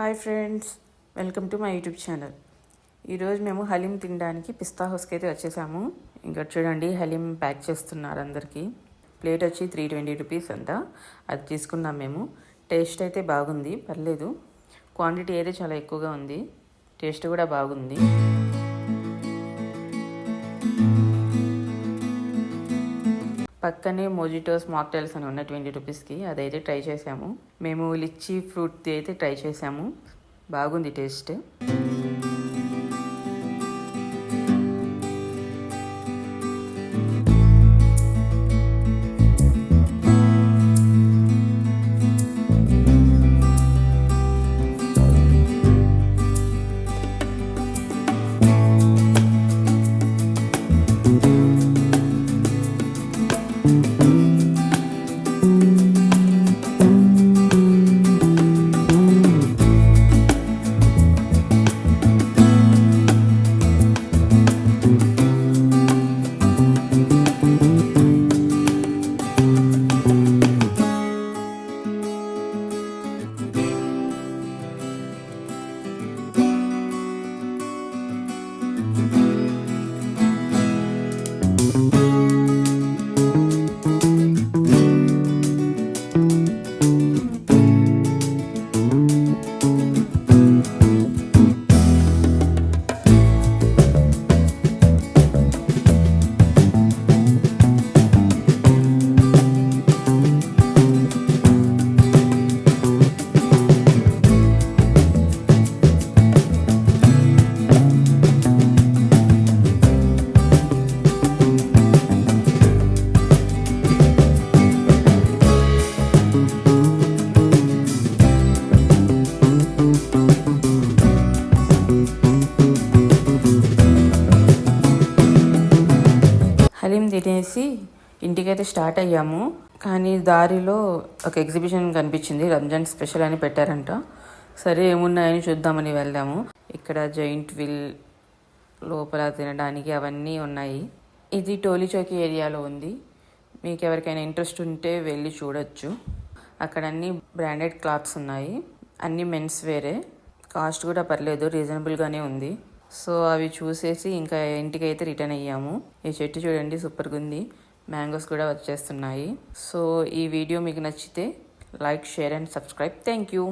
Hi friends, welcome to my YouTube channel. ఈరోజు మేము హలీం తినడానికి పిస్తా హౌస్కి అయితే వచ్చేసాము. ఇంకా చూడండి, హలీం ప్యాక్ చేస్తున్నారు అందరికీ. ప్లేట్ వచ్చి 320 రూపీస్ అంట. అది తీసుకున్నాం మేము. టేస్ట్ అయితే బాగుంది, పర్లేదు. క్వాంటిటీ అయితే చాలా ఎక్కువగా ఉంది, టేస్ట్ కూడా బాగుంది. పక్కనే మోజిటోస్ మాక్టైల్స్ అని ఉన్నాయి 20 రూపీస్కి. అదైతే ట్రై చేసాము. మేము లిచ్చీ ఫ్రూట్ది అయితే ట్రై చేసాము, బాగుంది టేస్ట్. హలీం తినేసి ఇంటికైతే స్టార్ట్ అయ్యాము. కానీ దారిలో ఒక ఎగ్జిబిషన్ కనిపించింది, రంజాన్ స్పెషల్ అని పెట్టారంట. సరే ఏమున్నాయని చూద్దామని వెళ్ళాము. ఇక్కడ జైంట్ వీల్ లోపల తినడానికి అవన్నీ ఉన్నాయి. ఇది టోలీ చౌకీ ఏరియాలో ఉంది. మీకు ఎవరికైనా ఇంట్రెస్ట్ ఉంటే వెళ్ళి చూడొచ్చు. అక్కడ అన్ని బ్రాండెడ్ క్లాత్స్ ఉన్నాయి, అన్ని మెన్స్ వేరే. కాస్ట్ కూడా పర్లేదు, రీజనబుల్గానే ఉంది. సో అవి చూసేసి ఇంకా ఇంటికైతే రిటర్న్ అయ్యాము. ఈ చెట్టు చూడండి, సూపర్గా ఉంది. మ్యాంగోస్ కూడా వచ్చేస్తున్నాయి. సో ఈ వీడియో మీకు నచ్చితే like, share and subscribe. Thank you.